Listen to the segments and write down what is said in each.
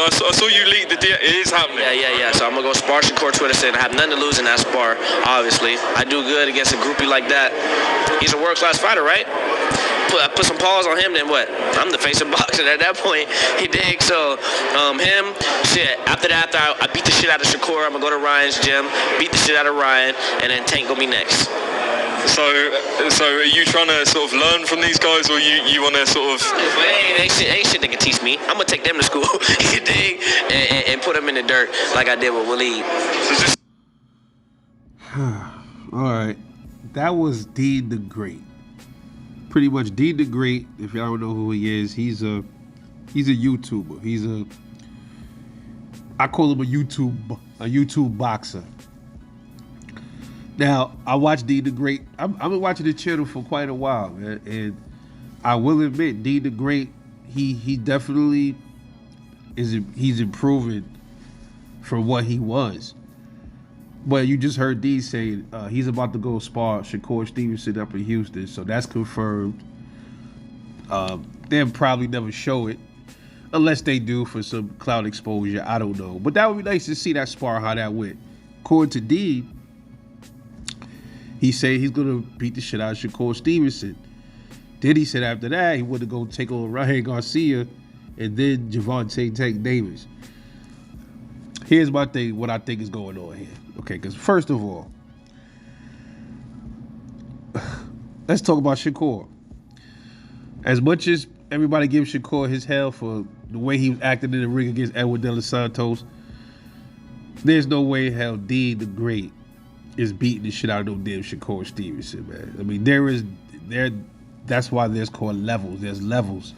I saw you leak the deal. It is happening. Yeah. So I'm gonna go spar Shakur Twitter said I have nothing to lose in that spar. Obviously, I do good against a groupie like that. He's a world-class fighter, right? I put some paws on him, then what? I'm the face of boxing at that point. He dig. So him, shit. After that, I beat the shit out of Shakur. I'm gonna go to Ryan's gym, beat the shit out of Ryan, and then Tank gonna be next. So are you trying to sort of learn from these guys, or you want to sort of? Ain't shit they can teach me. I'm gonna take them to school, you dig, and put them in the dirt like I did with Waleed. All right, that was Deen the Great. Pretty much Deen the Great. If y'all don't know who he is, he's a YouTuber. I call him a YouTube boxer. Now, I watched Deen the Great. I've been watching the channel for quite a while, man, and I will admit, Deen the Great, he definitely he's improving from what he was. But you just heard Deen say he's about to go spar Shakur Stevenson up in Houston, so that's confirmed. They'll probably never show it, unless they do for some cloud exposure. I don't know, but that would be nice to see that spar, how that went. According to Deen, he said he's gonna beat the shit out of Shakur Stevenson. Then he said after that he wanted to go take on Ryan Garcia and then Gervonta Tank Davis. Here's my thing, what I think is going on here. Okay, because first of all, let's talk about Shakur. As much as everybody gives Shakur his hell for the way he was acting in the ring against Edwin De Los Santos, there's no way in hell Deen the Great is beating the shit out of no damn Shakur Stevenson, man. I mean, that's why there's called levels. There's levels.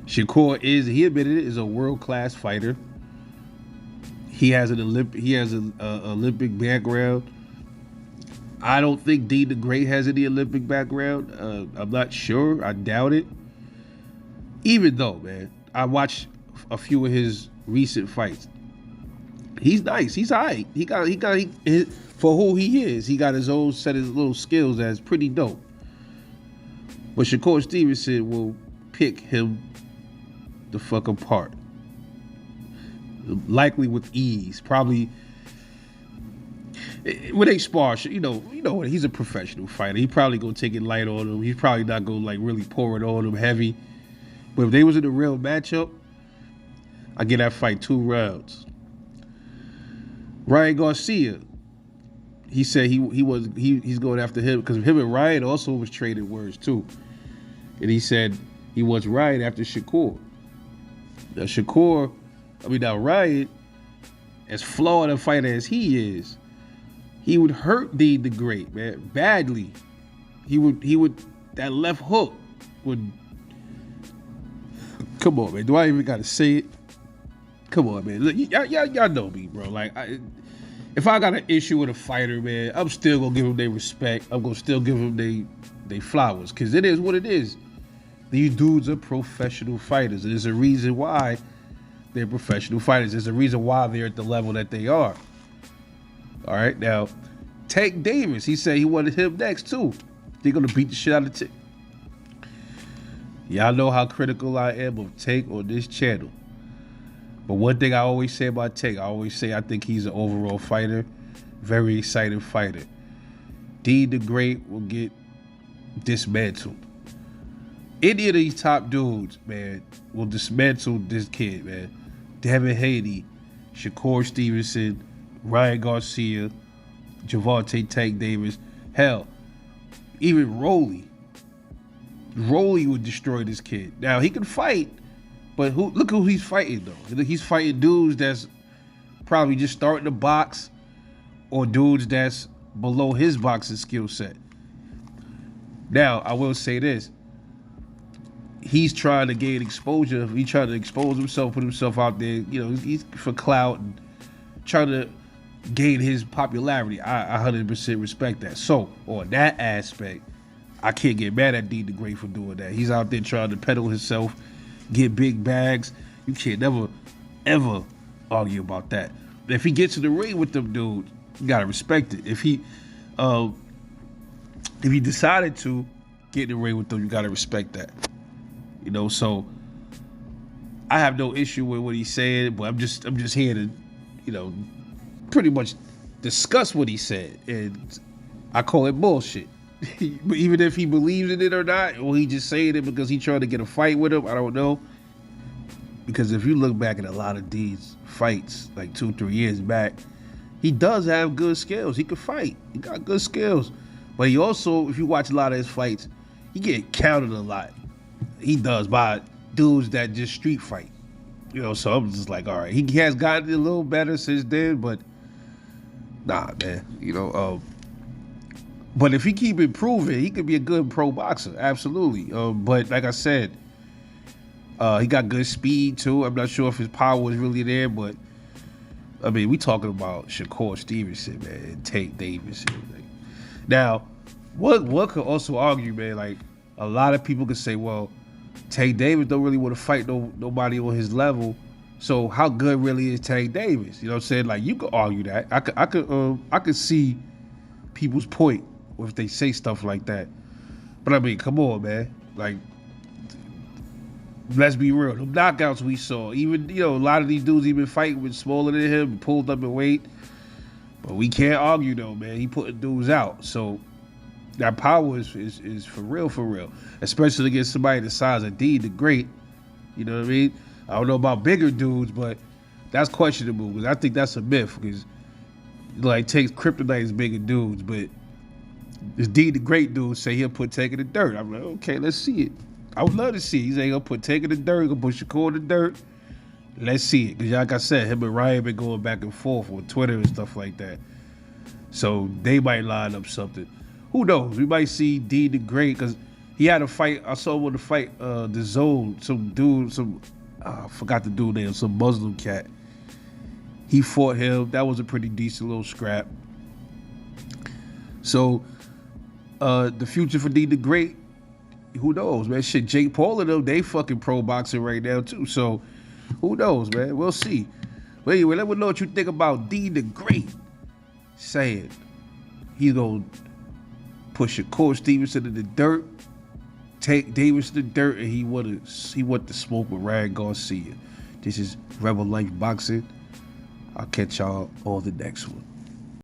Shakur he admitted it, is a world-class fighter. He has an Olympic background. I don't think Deen the Great has any Olympic background. I'm not sure. I doubt it. Even though, man, I watched a few of his recent fights. He's nice. He's all right. He for who he is, he got his own set of little skills that's pretty dope. But Shakur Stevenson will pick him the fuck apart. Likely with ease. Probably when they spar, you know what? He's a professional fighter. He probably gonna take it light on him. He's probably not gonna like really pour it on him heavy. But if they was in a real matchup, I get that fight 2 rounds. Ryan Garcia, he said he's going after him because him and Ryan also was trading words too. And he said he wants Ryan after Shakur. Now Ryan, as flawed a fighter as he is, he would hurt Deen the Great, man, badly. He would that left hook would. Come on, man. Do I even gotta say it? Come on, man. Look, y'all know me, bro. Like, if I got an issue with a fighter, man, I'm still gonna give them their respect. I'm gonna still give them they flowers, because it is what it is. These dudes are professional fighters. There's a reason why they're professional fighters. There's a reason why they're at the level that they are. All right, now, Tank Davis, he said he wanted him next, too. They're gonna beat the shit out of Tank. Y'all know how critical I am of Tank on this channel. But one thing I always say about Tank, I think he's an overall fighter, very exciting fighter. Deen the Great will get dismantled. Any of these top dudes, man, will dismantle this kid, man. Devin Haney, Shakur Stevenson, Ryan Garcia, Gervonta Tank Davis. Hell, even Rolly. Rolly would destroy this kid. Now, he can fight, but look who he's fighting, though. He's fighting dudes that's probably just starting to box or dudes that's below his boxing skill set. Now, I will say this. He's trying to gain exposure. He's trying to expose himself, put himself out there, he's for clout and trying to gain his popularity. I 100% respect that. So, on that aspect, I can't get mad at Deen the Great for doing that. He's out there trying to peddle himself, get big bags. You can't never, ever argue about that. But if he gets in the ring with them dudes, you gotta respect it. If he decided to get in the ring with them, you gotta respect that. So I have no issue with what he said, but I'm just here to, pretty much discuss what he said, and I call it bullshit. But even if he believes in it or not, or he just saying it because he trying to get a fight with him, I don't know. Because if you look back at a lot of these fights, like 2-3 years back, he does have good skills. He can fight. He got good skills. But he also, if you watch a lot of his fights, he get counted a lot. He does by dudes that just street fight. So I'm just like, all right. He has gotten a little better since then, but nah, man. But if he keep improving, he could be a good pro boxer. Absolutely. But like I said, he got good speed too. I'm not sure if his power was really there, but I mean, we talking about Shakur Stevenson, man, and Tank Davis. Now, one could also argue, man, like a lot of people could say, well, Tank Davis don't really want to fight nobody on his level. So how good really is Tank Davis? You know what I'm saying? Like you could argue that. I could see people's point if they say stuff like that. But I mean, come on, man. Like, let's be real. The knockouts we saw, even a lot of these dudes he been fighting with smaller than him, pulled up in weight. But we can't argue though, man. He putting dudes out. So that power is for real. Especially against somebody the size of Deen the Great. You know what I mean? I don't know about bigger dudes, but that's questionable because I think that's a myth because like takes kryptonite as bigger dudes, but this Deen the Great dude say he'll put Tank in the dirt. I'm like, okay, let's see it. I would love to see it. He's like, he'll put Tank in the dirt, he'll put Shakur in the dirt. Let's see it. Because like I said, him and Ryan been going back and forth on Twitter and stuff like that. So they might line up something. Who knows? We might see Deen the Great because he had a fight. I saw him on the fight, the Zone. Some dude, I forgot the dude name, some Muslim cat. He fought him. That was a pretty decent little scrap. So the future for Deen the Great, who knows, man? Shit, Jake Paul and them, they fucking pro boxing right now too. So who knows, man? We'll see. But anyway, let me know what you think about Deen the Great saying he's gonna push Shakur Stevenson in the dirt, take Davis to the dirt, and he want to smoke with Ryan Garcia. This is Rebel Life Boxing. I'll catch y'all on the next one.